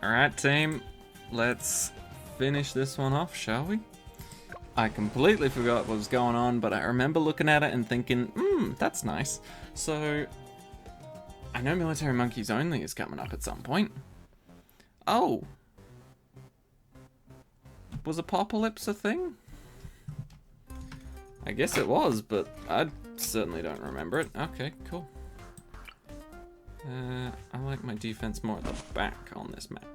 Alright, team. Let's finish this one off, shall we? I completely forgot what was going on, but I remember looking at it and thinking, that's nice. So, I know Military Monkeys Only is coming up at some point. Oh. Was Apocalypse a thing? I guess it was, but I certainly don't remember it. Okay, cool. I like my defense more at the back on this map.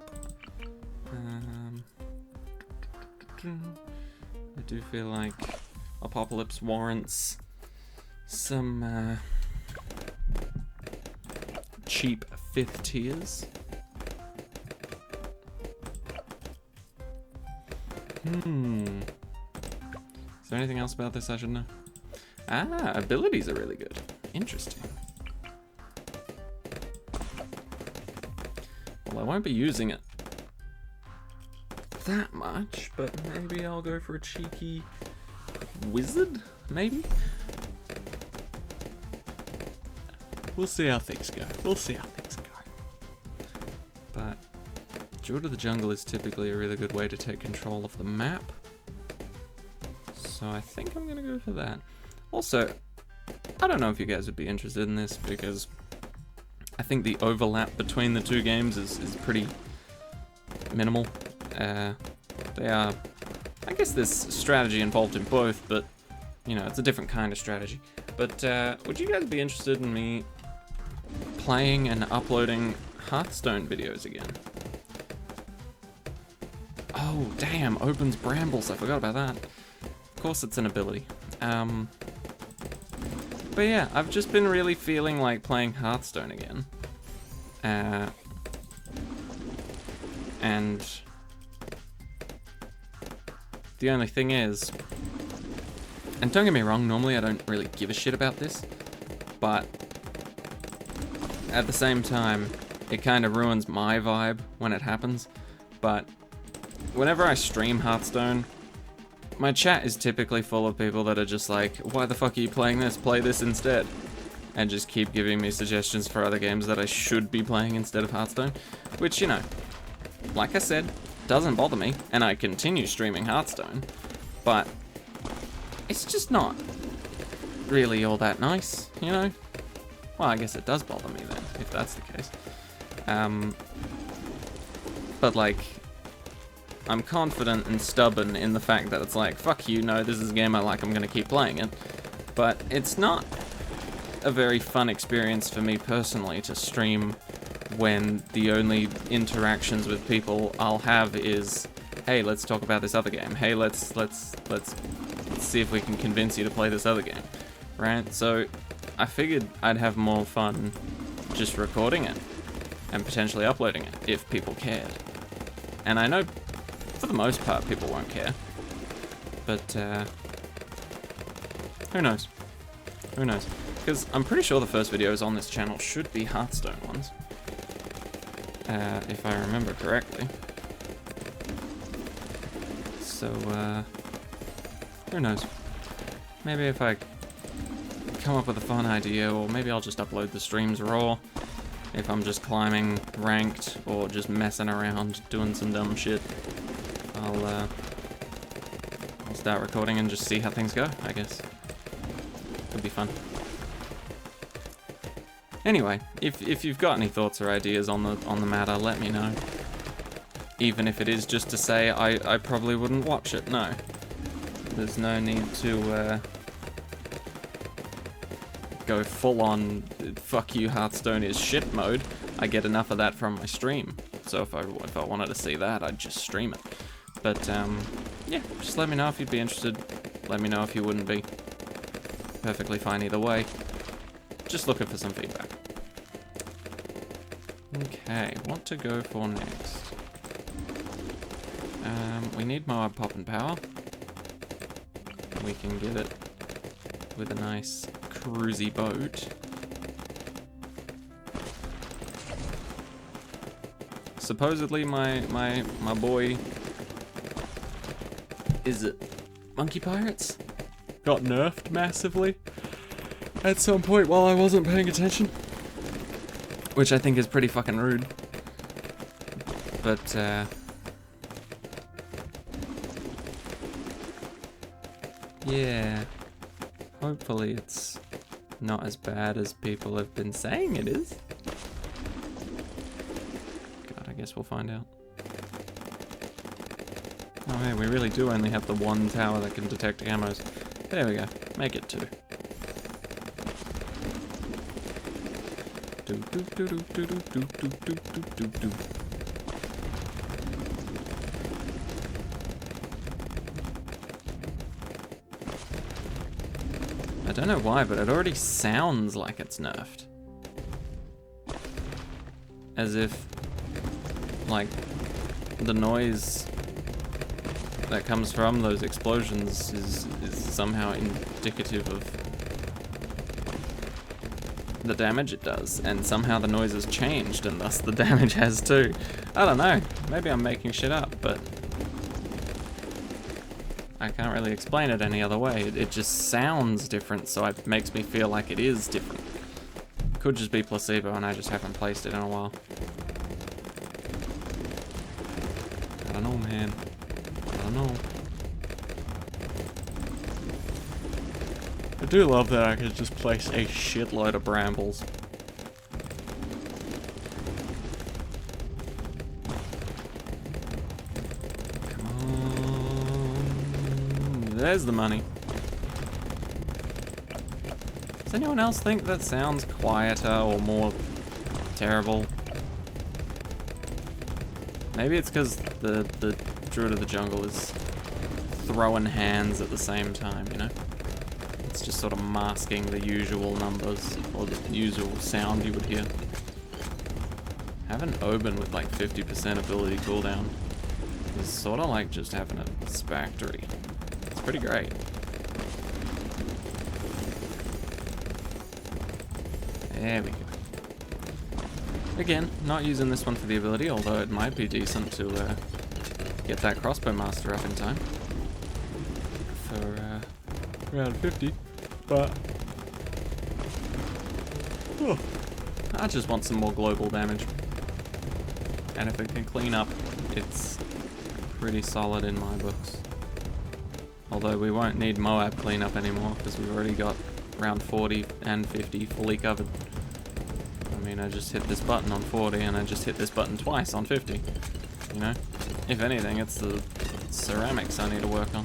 I do feel like Apocalypse warrants some cheap 5th tiers. Is there anything else about this I should know? Ah, abilities are really good. Interesting. Well, I won't be using it that much, but maybe I'll go for a cheeky wizard, maybe? We'll see how things go. But Jewel to the Jungle is typically a really good way to take control of the map. So I think I'm gonna go for that. Also, I don't know if you guys would be interested in this because I think the overlap between the two games is pretty minimal. They are, I guess there's strategy involved in both, but you know, it's a different kind of strategy. But would you guys be interested in me playing and uploading Hearthstone videos again? Oh, damn, opens brambles, I forgot about that. Of course it's an ability. But yeah, I've just been really feeling like playing Hearthstone again. And the only thing is, and don't get me wrong, normally I don't really give a shit about this, but at the same time, it kind of ruins my vibe when it happens. But whenever I stream Hearthstone, my chat is typically full of people that are just like, why the fuck are you playing this? Play this instead. And just keep giving me suggestions for other games that I should be playing instead of Hearthstone. Which, you know, like I said, doesn't bother me, and I continue streaming Hearthstone. But it's just not really all that nice, you know? Well, I guess it does bother me then, if that's the case. But like, I'm confident and stubborn in the fact that it's like, fuck you, no, this is a game I like, I'm gonna keep playing it. But it's not a very fun experience for me personally to stream when the only interactions with people I'll have is, hey, let's talk about this other game. Hey, let's see if we can convince you to play this other game, right? So I figured I'd have more fun just recording it and potentially uploading it if people cared. And I know for the most part people won't care, but who knows? Who knows? Because I'm pretty sure the first videos on this channel should be Hearthstone ones. If I remember correctly. So, who knows? Maybe if I come up with a fun idea, or maybe I'll just upload the streams raw. If I'm just climbing ranked, or just messing around, doing some dumb shit, I'll start recording and just see how things go, I guess. Could be fun. Anyway, if you've got any thoughts or ideas on the matter, let me know. Even if it is just to say I probably wouldn't watch it, no. There's no need to go full on fuck you Hearthstone is shit mode. I get enough of that from my stream. So if I wanted to see that, I'd just stream it. But yeah, just let me know if you'd be interested. Let me know if you wouldn't be. Perfectly fine either way. Just looking for some feedback. Okay, what to go for next? We need Moab Pop and Power. We can get it with a nice cruisy boat. Supposedly my boy, is it Monkey Pirates? Got nerfed massively at some point while I wasn't paying attention. Which I think is pretty fucking rude. But, yeah. Hopefully it's not as bad as people have been saying it is. God, I guess we'll find out. Oh hey, we really do only have the one tower that can detect camos. There we go. Make it 2. I don't know why, but it already sounds like it's nerfed. As if, like, the noise that comes from those explosions is somehow indicative of the damage it does, and somehow the noise has changed, and thus the damage has too. I don't know, maybe I'm making shit up, but I can't really explain it any other way. It just sounds different, so it makes me feel like it is different. Could just be placebo and I just haven't placed it in a while. I don't know, man. I don't know. I do love that I could just place a shitload of brambles. Come on. There's the money. Does anyone else think that sounds quieter or more terrible? Maybe it's because the Druid of the Jungle is throwing hands at the same time, you know? It's just sort of masking the usual numbers, or the usual sound you would hear. Having Oban with like 50% ability cooldown is sort of like just having a Spectre. It's pretty great. There we go. Again, not using this one for the ability, although it might be decent to get that crossbow master up in time for round 50. But I just want some more global damage, and if it can clean up, it's pretty solid in my books. Although we won't need Moab cleanup anymore because we've already got round 40 and 50 fully covered. I mean, I just hit this button on 40 and I just hit this button twice on 50, you know? If anything, it's the ceramics I need to work on.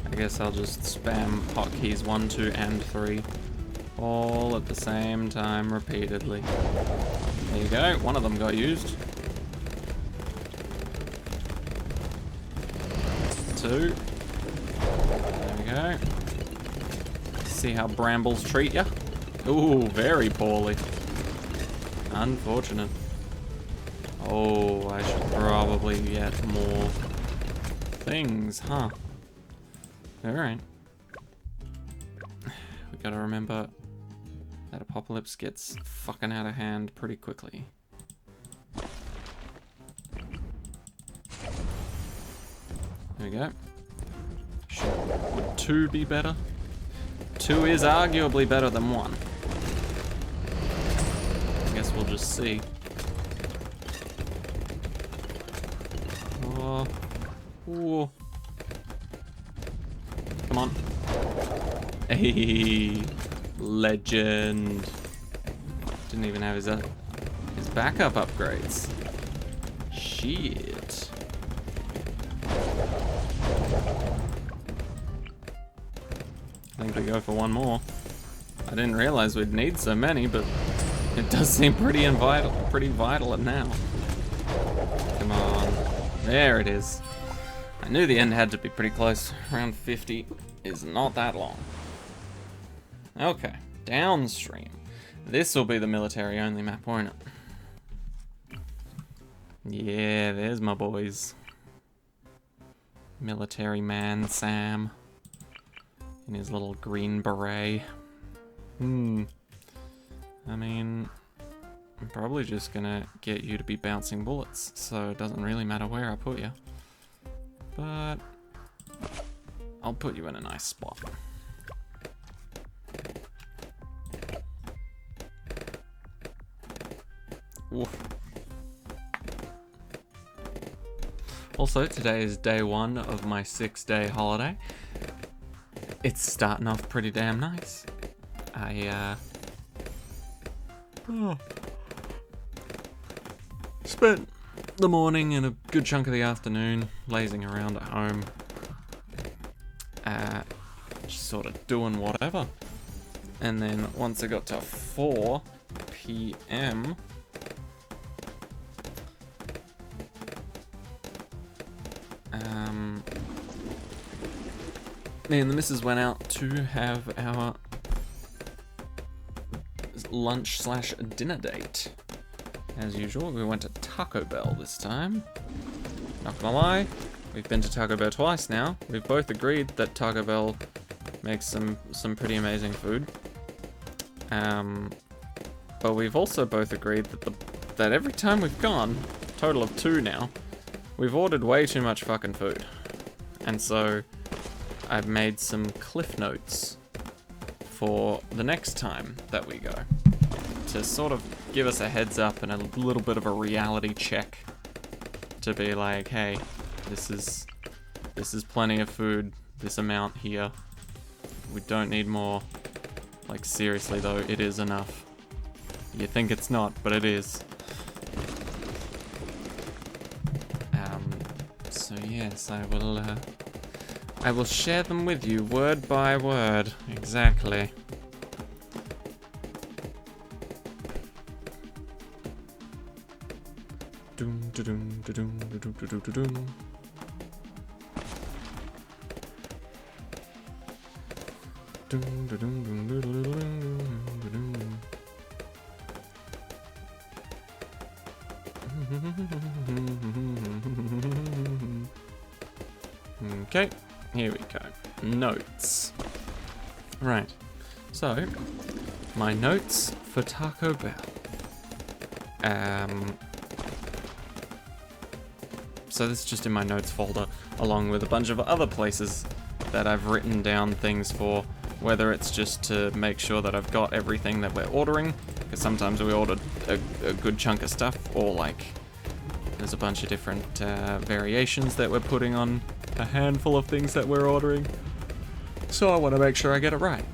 I guess I'll just spam hotkeys 1, 2, and 3 all at the same time repeatedly. There you go, one of them got used. 2. There we go. See how brambles treat ya? Ooh, very poorly. Unfortunate. Oh, I should probably get more things, huh? Alright. We gotta remember that Apocalypse gets fucking out of hand pretty quickly. There we go. Would 2 be better? 2 is arguably better than 1. I guess we'll just see. Oh. Ooh. Come on. Hey, legend. Didn't even have his backup upgrades. Shit. I think we go for one more. I didn't realize we'd need so many, but it does seem pretty vital now. Come on. There it is. I knew the end had to be pretty close. Round 50 is not that long. Okay, downstream. This will be the military only map, won't it? Yeah, there's my boys. Military man Sam in his little green beret. I mean, I'm probably just gonna get you to be bouncing bullets, so it doesn't really matter where I put you. But I'll put you in a nice spot. Oof. Also, today is day 1 of my 6-day holiday. It's starting off pretty damn nice. Spent the morning and a good chunk of the afternoon lazing around at home. Just sort of doing whatever. And then once I got to 4 p.m. Me and the missus went out to have our lunch/dinner date. As usual, we went to Taco Bell this time. Not gonna lie, we've been to Taco Bell twice now. We've both agreed that Taco Bell makes some pretty amazing food. But we've also both agreed that every time we've gone, total of 2 now, we've ordered way too much fucking food. And so I've made some cliff notes for the next time that we go, to sort of give us a heads up and a little bit of a reality check, to be like, hey, this is plenty of food, this amount here, we don't need more. Like, seriously though, it is enough. You think it's not, but it is. So yes, I will share them with you word by word, exactly. Okay, here we go. Notes. Right, so my notes for Taco Bell. So this is just in my notes folder, along with a bunch of other places that I've written down things for, whether it's just to make sure that I've got everything that we're ordering, because sometimes we ordered a good chunk of stuff, or like there's a bunch of different variations that we're putting on a handful of things that we're ordering, so I want to make sure I get it right.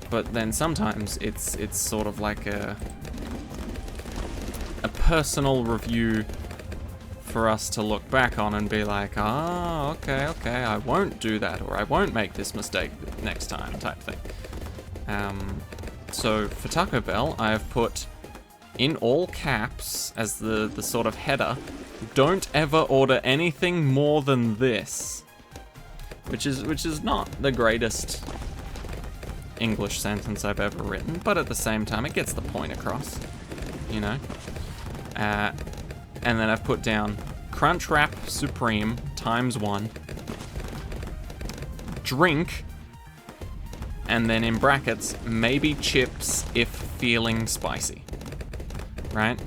But then sometimes it's sort of like a personal review for us to look back on and be like, ah, okay, I won't do that, or I won't make this mistake next time, type thing. So for Taco Bell, I have put in all caps as the sort of header, don't ever order anything more than this, which is not the greatest English sentence I've ever written, but at the same time it gets the point across, you know. And then I've put down Crunchwrap Supreme ×1, drink, and then in brackets, maybe chips if feeling spicy. Right?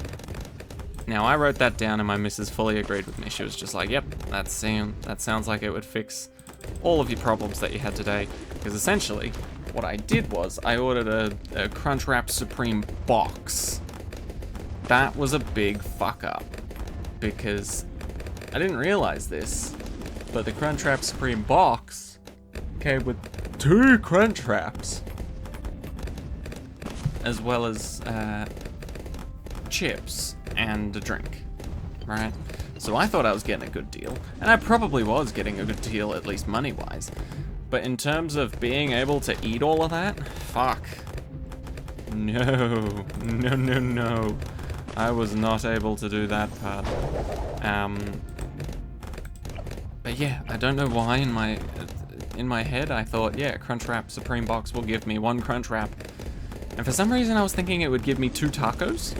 Now I wrote that down and my missus fully agreed with me. She was just like, yep, that sounds like it would fix all of your problems that you had today. Because essentially, what I did was I ordered a Crunchwrap Supreme box. That was a big fuck up, because I didn't realize this, but the Crunchwrap Supreme box came with 2 Crunchwraps, as well as chips and a drink, right? So I thought I was getting a good deal, and I probably was getting a good deal, at least money-wise. But in terms of being able to eat all of that, fuck. No. I was not able to do that part. But yeah, I don't know why in my head I thought, yeah, Crunchwrap Supreme box will give me 1 Crunchwrap. And for some reason I was thinking it would give me 2 tacos.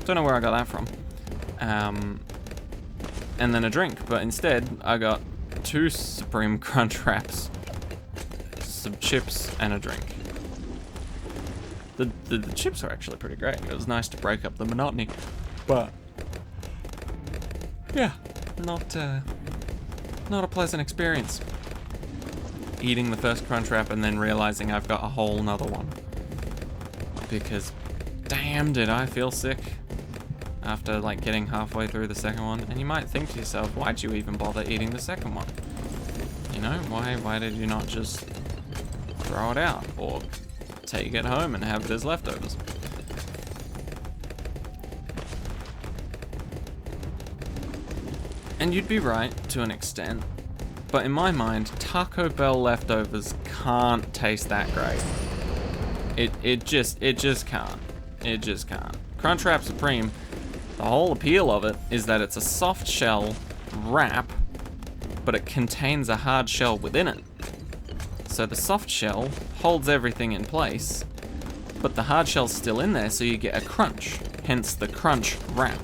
Don't know where I got that from. And then a drink, but instead I got 2 Supreme Crunchwraps, some chips, and a drink. The chips are actually pretty great. It was nice to break up the monotony. But yeah, not a pleasant experience. Eating the first Crunchwrap and then realizing I've got a whole nother one. Because damn did I feel sick after like getting halfway through the second one. And you might think to yourself, why'd you even bother eating the second one? You know, why did you not just throw it out or take it home and have it as leftovers? And you'd be right to an extent, but in my mind, Taco Bell leftovers can't taste that great. It just can't. It just can't. Crunchwrap Supreme, the whole appeal of it is that it's a soft shell wrap, but it contains a hard shell within it. So the soft shell holds everything in place, but the hard shell's still in there, so you get a crunch, hence the crunch wrap.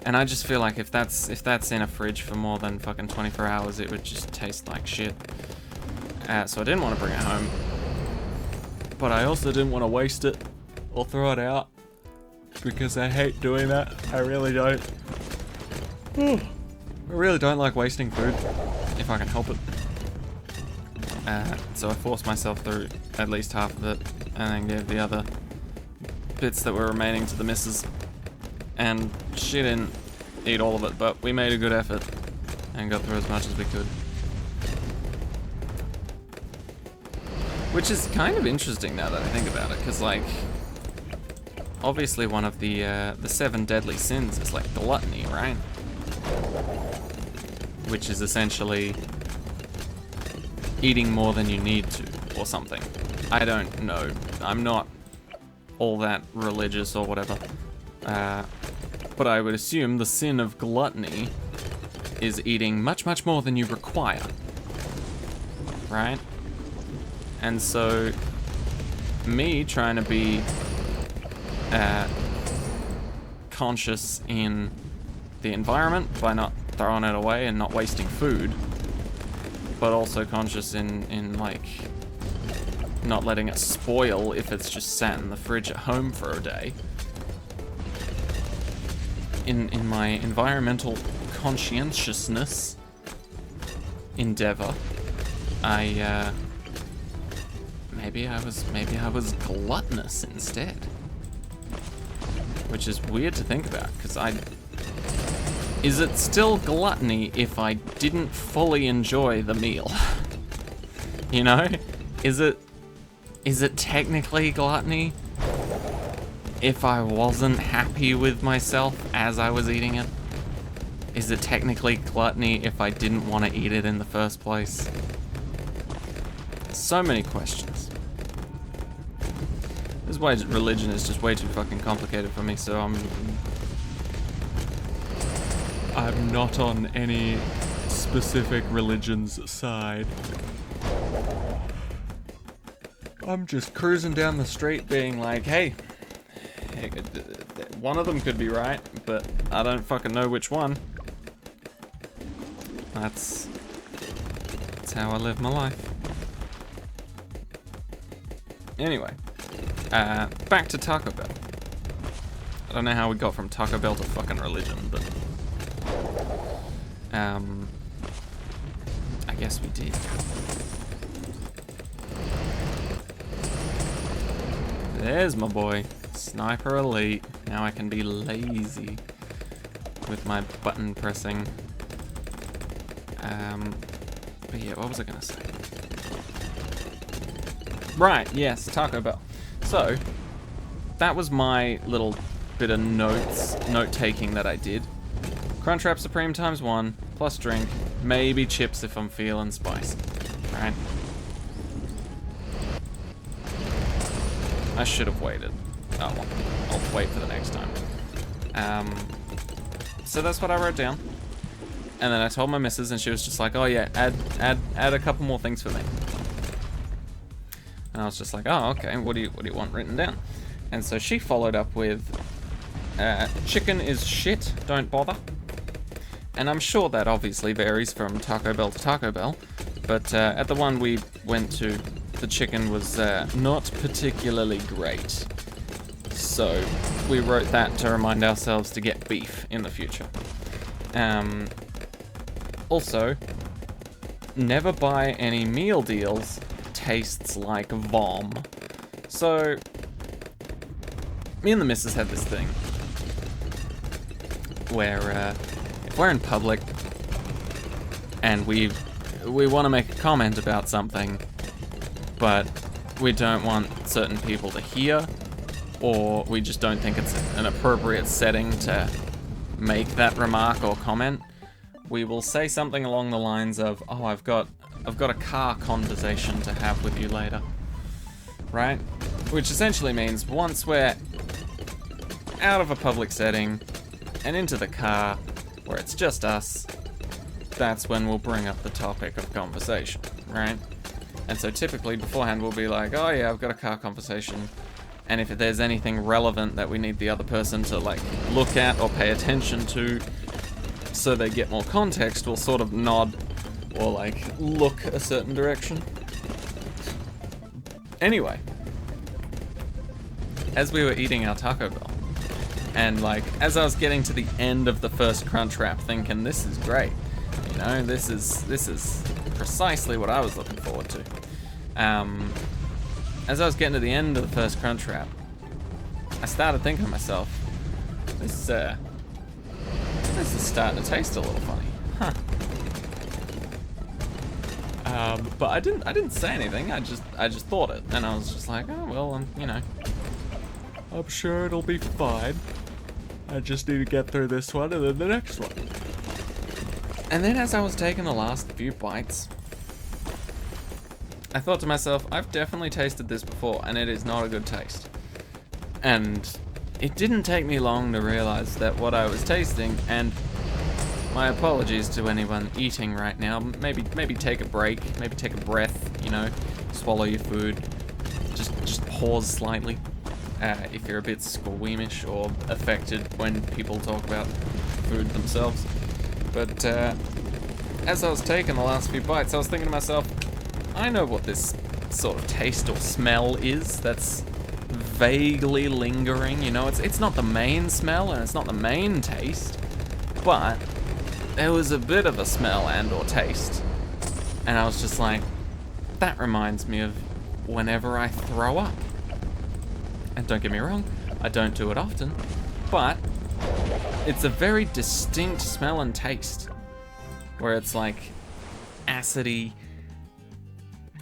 And I just feel like if that's in a fridge for more than fucking 24 hours, it would just taste like shit. So I didn't want to bring it home. But I also didn't want to waste it or throw it out, because I hate doing that. I really don't. I really don't like wasting food, if I can help it. So I forced myself through at least half of it, and then gave the other bits that were remaining to the missus. And she didn't eat all of it, but we made a good effort and got through as much as we could. Which is kind of interesting now that I think about it, because like, obviously one of the 7 deadly sins is like gluttony, right? Which is essentially eating more than you need to, or something. I don't know. I'm not all that religious or whatever. But I would assume the sin of gluttony is eating much, much more than you require. Right? And so, me trying to be conscious in the environment by not throwing it away and not wasting food, but also conscious in like not letting it spoil if it's just sat in the fridge at home for a day. In my environmental conscientiousness endeavor, maybe I was gluttonous instead, which is weird to think about, because is it still gluttony if I didn't fully enjoy the meal? You know, is it technically gluttony if I wasn't happy with myself as I was eating it? Is it technically gluttony if I didn't want to eat it in the first place? So many questions. This is why religion is just way too fucking complicated for me, so I'm not on any specific religion's side. I'm just cruising down the street being like, hey, one of them could be right, but I don't fucking know which one. That's how I live my life. Anyway, back to Taco Bell. I don't know how we got from Taco Bell to fucking religion, but I guess we did. There's my boy, Sniper Elite. Now I can be lazy with my button pressing. But yeah, what was I gonna say? Right, yes, Taco Bell. So, that was my little bit of note-taking that I did. Crunchwrap Supreme ×1, plus drink, maybe chips if I'm feeling spicy, right? I should have waited. Oh well, I'll wait for the next time. So that's what I wrote down. And then I told my missus, and she was just like, oh yeah, add a couple more things for me. And I was just like, oh, okay, what do you want written down? And so she followed up with, chicken is shit, don't bother. And I'm sure that obviously varies from Taco Bell to Taco Bell, but at the one we went to the chicken was not particularly great. So we wrote that to remind ourselves to get beef in the future. Also, never buy any meal deals. Tastes like vom. So, me and the missus had this thing where if we're in public and we want to make a comment about something, but we don't want certain people to hear, or we just don't think it's an appropriate setting to make that remark or comment, we will say something along the lines of, "Oh, I've got a car conversation to have with you later." Right? Which essentially means once we're out of a public setting and into the car where it's just us, that's when we'll bring up the topic of conversation, right? And so typically beforehand we'll be like, "Oh yeah, I've got a car conversation." And if there's anything relevant that we need the other person to like look at or pay attention to so they get more context, we'll sort of nod or like look a certain direction. Anyway, as we were eating our Taco Bell, and like as I was getting to the end of the first crunch wrap thinking, this is great, you know, this is precisely what I was looking forward to. As I was getting to the end of the first crunch wrap, I started thinking to myself, this is starting to taste a little funny, huh? But I didn't say anything. I just thought it, and I was just like, oh well, you know, I'm sure it'll be fine. I just need to get through this one and then the next one. And then as I was taking the last few bites, I thought to myself, I've definitely tasted this before, and it is not a good taste. And it didn't take me long to realize that what I was tasting, and my apologies to anyone eating right now, maybe take a break, maybe take a breath, you know, swallow your food, just pause slightly, if you're a bit squeamish or affected when people talk about food themselves. But as I was taking the last few bites, I was thinking to myself, I know what this sort of taste or smell is that's vaguely lingering, you know, it's not the main smell and it's not the main taste, but there was a bit of a smell and or taste. And I was just like, that reminds me of whenever I throw up. And don't get me wrong, I don't do it often, but it's a very distinct smell and taste where it's like acidy,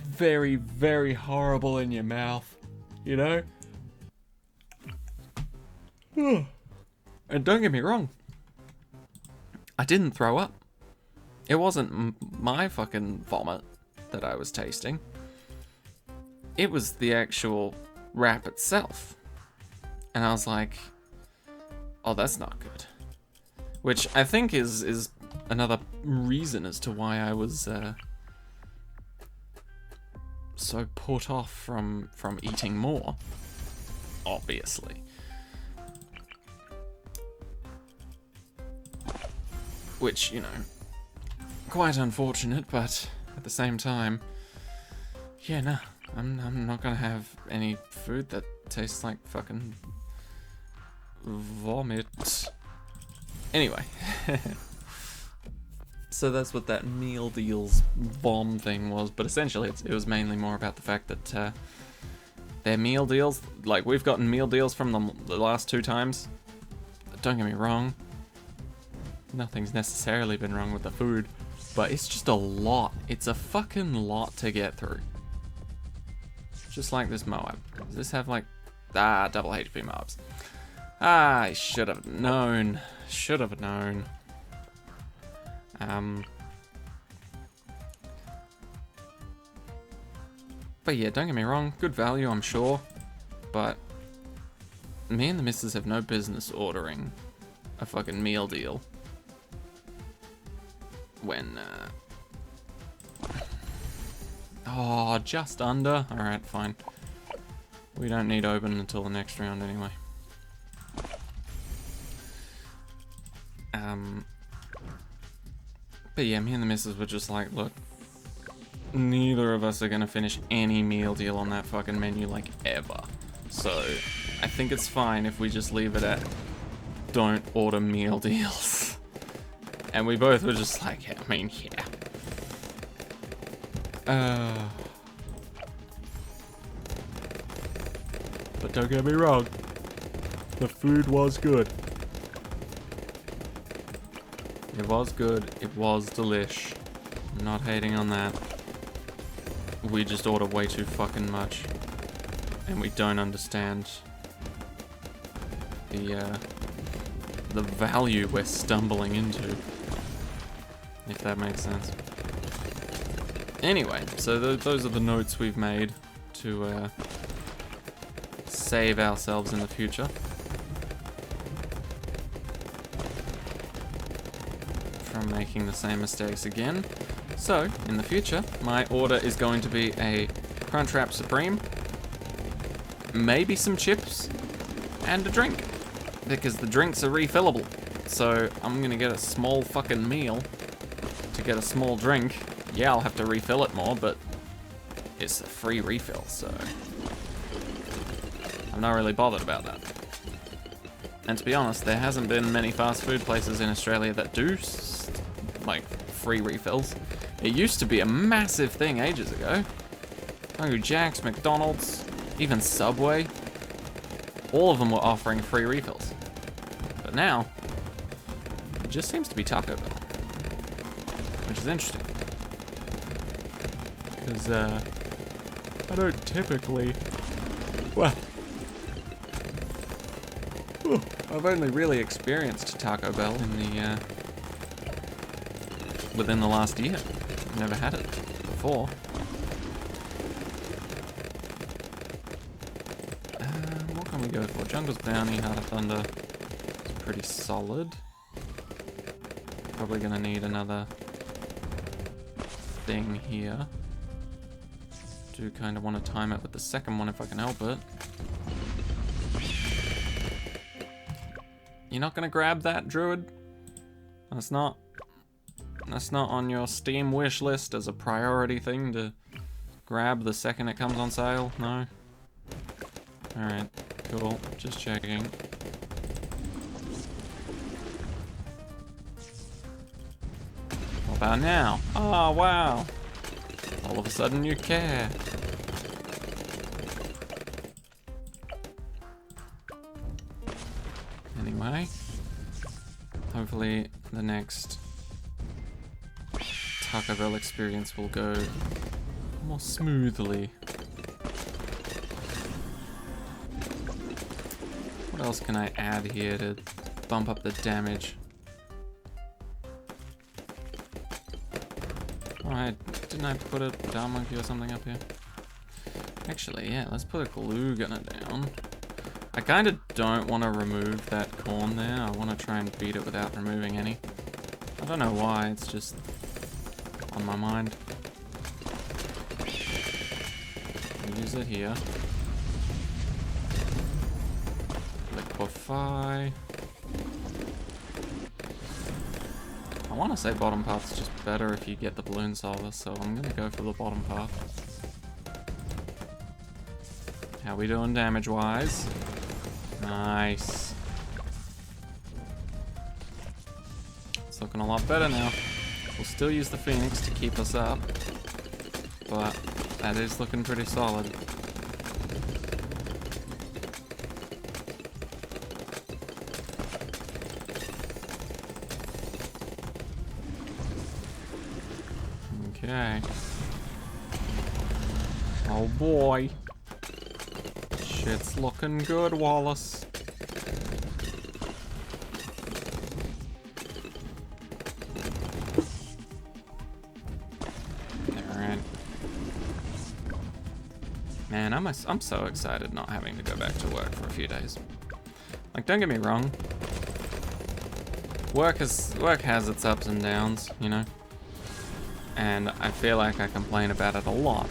very, very horrible in your mouth, you know? And don't get me wrong, I didn't throw up. It wasn't my fucking vomit that I was tasting. It was the actual wrap itself. And I was like, oh, that's not good. Which I think is another reason as to why I was so put off from eating more, obviously. Which, you know, quite unfortunate, but at the same time, yeah, no, I'm not gonna have any food that tastes like fucking vomit. Anyway, so that's what that meal deals vom thing was, but essentially it was mainly more about the fact that their meal deals, like we've gotten meal deals from them the last 2 times. Don't get me wrong, nothing's necessarily been wrong with the food, but it's just a lot. It's a fucking lot to get through. Just like this Moab. Does this have like, double HP mobs? I should have known. Should have known. But yeah, don't get me wrong, good value, I'm sure. But me and the missus have no business ordering a fucking meal deal when, oh, just under? Alright, fine. We don't need Oben until the next round anyway. But yeah, me and the missus were just like, look, neither of us are gonna finish any meal deal on that fucking menu, like, ever. So, I think it's fine if we just leave it at don't order meal deals. And we both were just like, I mean, yeah. But don't get me wrong, the food was good. It was good, it was delish. I'm not hating on that. We just order way too fucking much. And we don't understand the value we're stumbling into. If that makes sense. Anyway, so those are the notes we've made to save ourselves in the future. From making the same mistakes again. So, in the future, my order is going to be a Crunchwrap Supreme, maybe some chips, and a drink. Because the drinks are refillable. So, I'm gonna get a small fucking meal to get a small drink. Yeah, I'll have to refill it more, but it's a free refill, so I'm not really bothered about that. And to be honest, there hasn't been many fast food places in Australia that do, like, free refills. It used to be a massive thing ages ago. Hungry Jack's, McDonald's, even Subway. All of them were offering free refills. But now, it just seems to be Taco Bell. Which is interesting. Because, I don't typically... Well... I've only really experienced Taco Bell in the, within the last year. I've never had it before. What can we go for? Jungle's Bounty, Heart of Thunder. It's pretty solid. Probably gonna need another thing here. Do kind of want to time it with the second one if I can help it. You're not gonna grab that, Druid? That's not on your Steam wish list as a priority thing to grab the second it comes on sale? No? Alright, cool. Just checking. What about now? Oh, wow. All of a sudden you care. Anyway, hopefully the next Taco Bell experience will go more smoothly. What else can I add here to bump up the damage? Alright, didn't I put a Down Monkey or something up here? Actually, yeah, let's put a Glue Gunner down. I kind of don't want to remove that corn there. I want to try and beat it without removing any. I don't know why, it's just on my mind. Use it here. Liquefy. I want to say bottom path's just better if you get the balloon solver, so I'm going to go for the bottom path. How we doing damage-wise? Nice. It's looking a lot better now. We'll still use the Phoenix to keep us up, but that is looking pretty solid. Okay. Oh boy. Shit's looking good, Wallace. Alright. Man, I'm so excited not having to go back to work for a few days. Like, don't get me wrong. Work has its ups and downs, you know? And I feel like I complain about it a lot.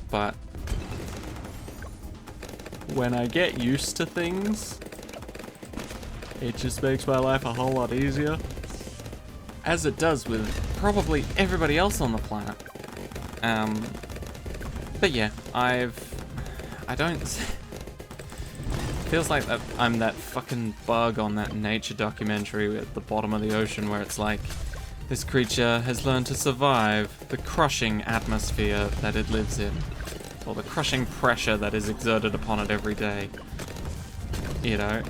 But when I get used to things, it just makes my life a whole lot easier. As it does with probably everybody else on the planet. But yeah, I don't... Feels like that I'm that fucking bug on that nature documentary at the bottom of the ocean where it's like, this creature has learned to survive the crushing atmosphere that it lives in, or the crushing pressure that is exerted upon it every day. You know,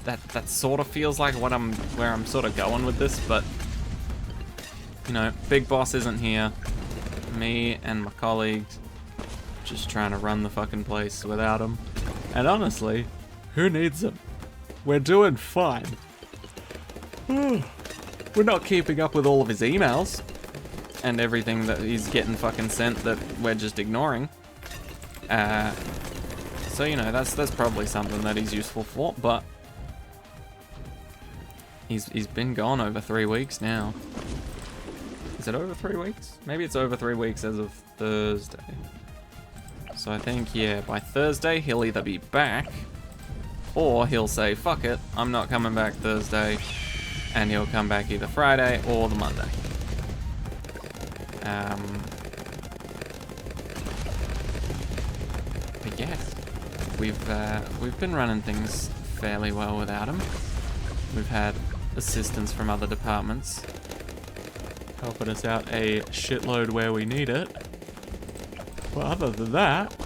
that sort of feels like where I'm sort of going with this, but you know, Big Boss isn't here. Me and my colleagues just trying to run the fucking place without him. And honestly, who needs him? We're doing fine. We're not keeping up with all of his emails and everything that he's getting fucking sent that we're just ignoring. So you know, that's probably something that he's useful for, but he's been gone over 3 weeks now. Is it over 3 weeks? Maybe it's over 3 weeks as of Thursday. So I think, yeah, by Thursday he'll either be back, or he'll say, fuck it, I'm not coming back Thursday, and he'll come back either Friday or the Monday. But yeah, we've been running things fairly well without him. We've had assistance from other departments, helping us out a shitload where we need it. But other than that,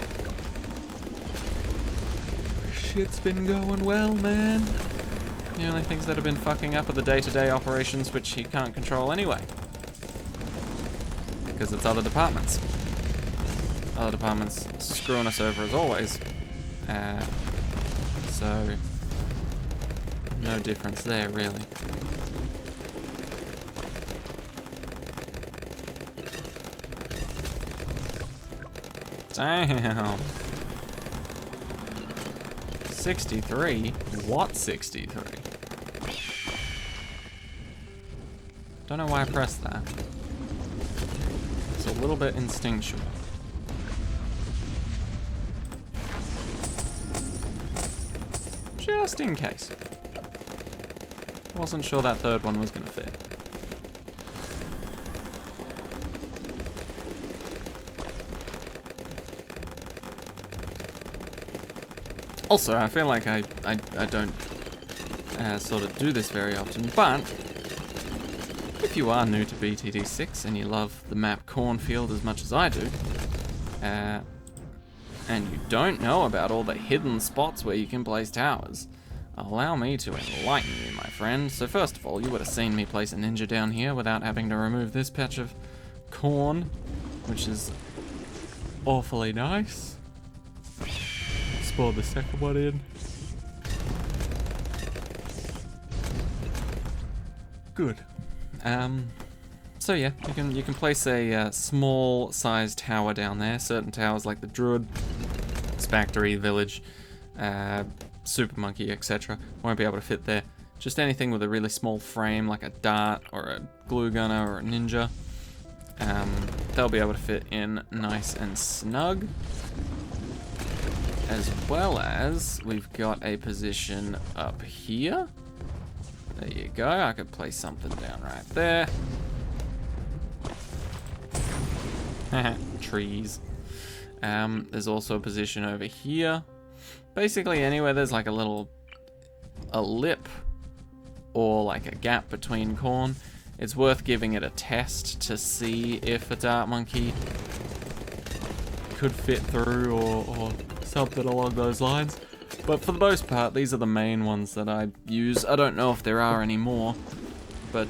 shit's been going well, man. The only things that have been fucking up are the day-to-day operations, which he can't control anyway. Because it's other departments. Other departments screwing us over as always. So, no difference there, really. Damn. 63? What 63? Don't know why I pressed that. It's a little bit instinctual. Just in case. Wasn't sure that third one was gonna fit. Also, I feel like I don't sort of do this very often, but if you are new to BTD6 and you love the map Cornfield as much as I do, and you don't know about all the hidden spots where you can place towers, allow me to enlighten you, my friend. So first of all, you would have seen me place a ninja down here without having to remove this patch of corn, which is awfully nice. Spawn the second one in. Good. So yeah, you can place a small sized tower down there. Certain towers like the Druid, Factory, Village, Super Monkey, etc. won't be able to fit there. Just anything with a really small frame like a dart or a glue gunner or a ninja, they'll be able to fit in nice and snug. As well as we've got a position up here. There you go, I could place something down right there. Trees. There's also a position over here. Basically anywhere there's like a lip or like a gap between corn, it's worth giving it a test to see if a dart monkey could fit through or something along those lines. But for the most part, these are the main ones that I use. I don't know if there are any more, but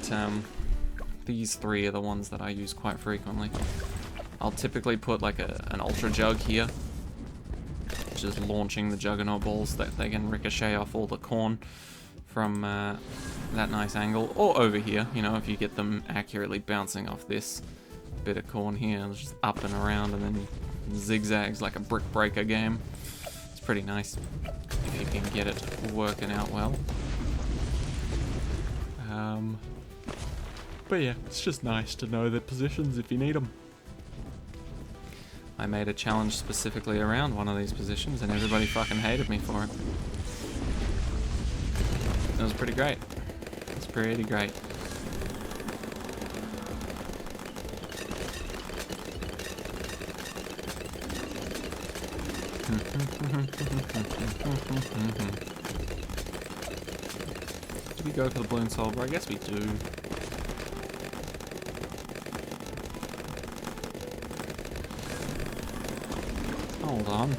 these three are the ones that I use quite frequently. I'll typically put like an ultra jug here, just launching the juggernaut balls so that they can ricochet off all the corn from that nice angle, or over here, you know, if you get them accurately bouncing off this bit of corn here, just up and around and then zigzags like a brick breaker game. It's pretty nice if you can get it working out well. But yeah, it's just nice to know the positions if you need them. I made a challenge specifically around one of these positions and everybody fucking hated me for it. It was pretty great. It's pretty great. Do we go for the balloon solver? I guess we do. Hold on.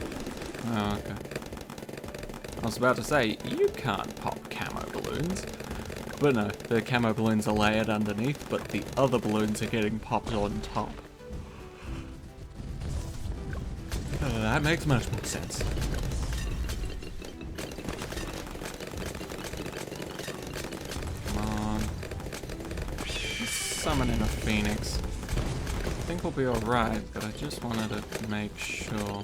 Oh, okay. I was about to say, you can't pop camo balloons. But no, the camo balloons are layered underneath, but the other balloons are getting popped on top. Oh, that makes much more sense. Come on. Summon in a phoenix. I think we'll be alright, but I just wanted to make sure.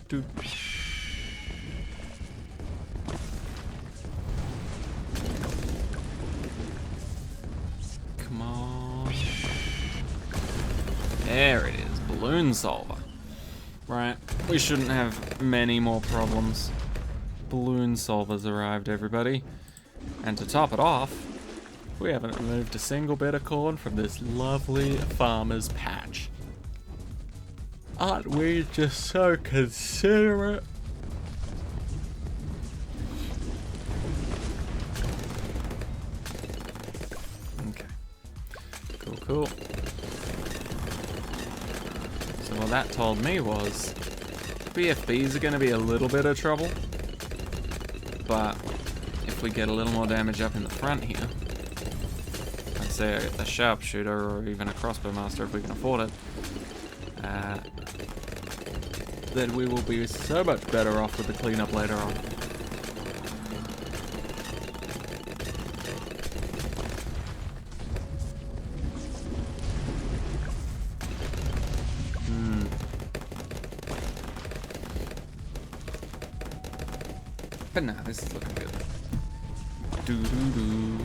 Do. Come on. There it is, balloon solver. Right, we shouldn't have many more problems. Balloon solver's arrived, everybody. And to top it off, we haven't removed a single bit of corn from this lovely farmer's patch. Aren't we just so considerate? Okay. Cool. So what that told me was BFBs are going to be a little bit of trouble. But if we get a little more damage up in the front here, let's say a sharpshooter or even a crossbow master if we can afford it, then we will be so much better off with the cleanup later on. But nah, this is looking good. Doo-doo-doo.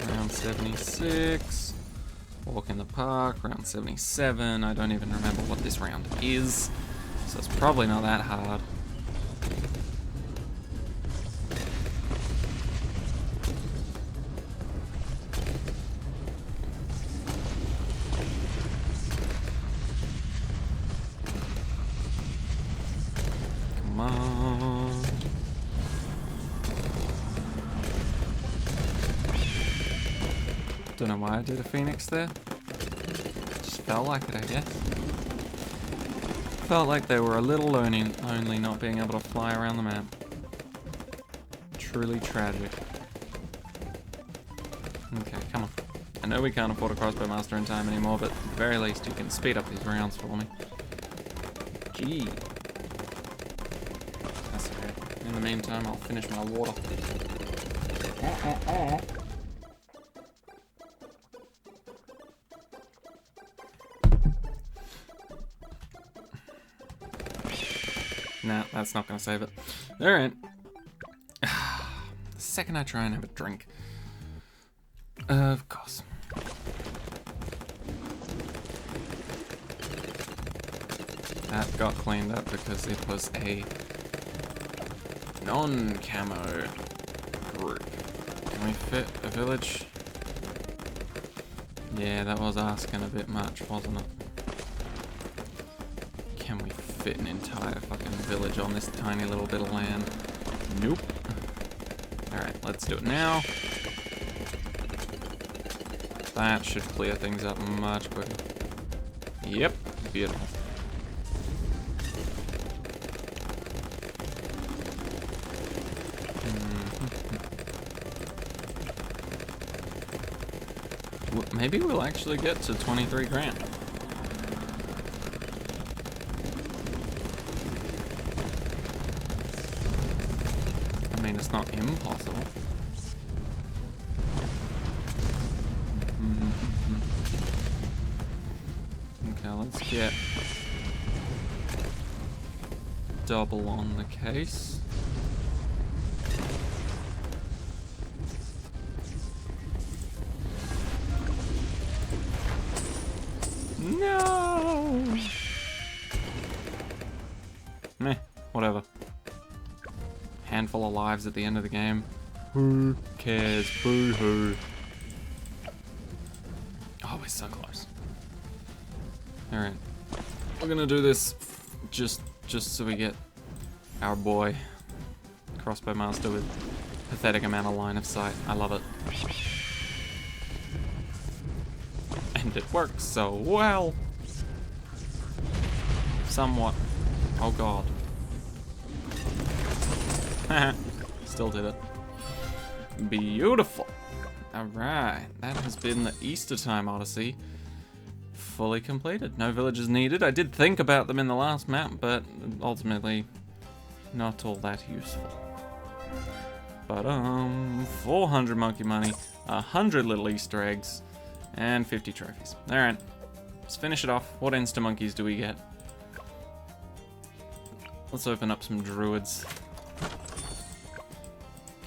Round 76. Walk in the park. Round 77. I don't even remember what this round is, so it's probably not that hard. Come on. Don't know why I did a phoenix there. Just felt like it, I guess. Felt like they were a little lonely not being able to fly around the map. Truly tragic. Okay, come on. I know we can't afford a crossbow master in time anymore, but at the very least you can speed up these rounds for me. Gee. That's okay. In the meantime, I'll finish my water. Nah, that's not gonna save it. Alright. The second I try and have a drink. Of course. That got cleaned up because it was a non-camo group. Can we fit a village? Yeah, that was asking a bit much, wasn't it? Can we fit an entire fucking village on this tiny little bit of land? Nope. Alright, let's do it now. That should clear things up much quicker. Yep, beautiful. Maybe we'll actually get to 23 grand. I mean, it's not impossible. Okay, let's get double on the case. No! Meh, whatever. Handful of lives at the end of the game. Who cares? Boo-hoo. Oh, we're so close. Alright. We're gonna do this just so we get our boy crossbow master with pathetic amount of line of sight. I love it. And it works so well. Somewhat. Oh god. Still did it. Beautiful. Alright, that has been the Easter time Odyssey. Fully completed. No villages needed. I did think about them in the last map, but ultimately not all that useful. But 400 monkey money, 100 little Easter eggs, and 50 trophies. Alright, let's finish it off. What insta monkeys do we get? Let's open up some druids.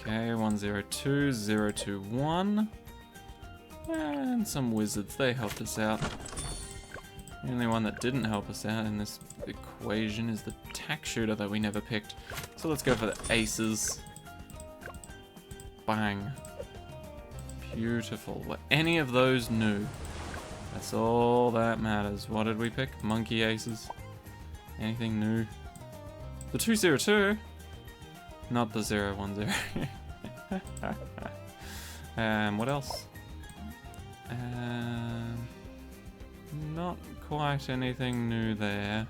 Okay, 102, 021. And some wizards, they helped us out. The only one that didn't help us out in this equation is the tack shooter that we never picked. So let's go for the aces. Bang. Beautiful. Were any of those new? That's all that matters. What did we pick? Monkey aces. Anything new? The 202? Not the 010. What else? Not quite anything new there,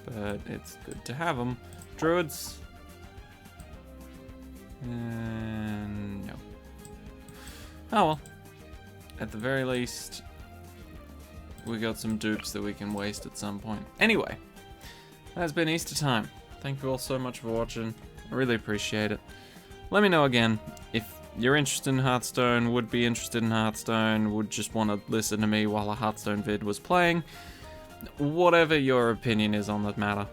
but it's good to have them. Druids. No. Oh well. At the very least, we got some dupes that we can waste at some point. Anyway, that's been Easter time. Thank you all so much for watching. I really appreciate it. Let me know again if you're interested in Hearthstone, would be interested in Hearthstone, would just want to listen to me while a Hearthstone vid was playing. Whatever your opinion is on that matter.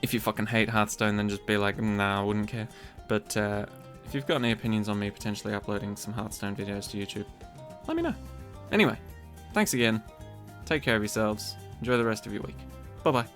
If you fucking hate Hearthstone, then just be like, nah, I wouldn't care. But if you've got any opinions on me potentially uploading some Hearthstone videos to YouTube, let me know. Anyway, thanks again. Take care of yourselves. Enjoy the rest of your week. Bye-bye.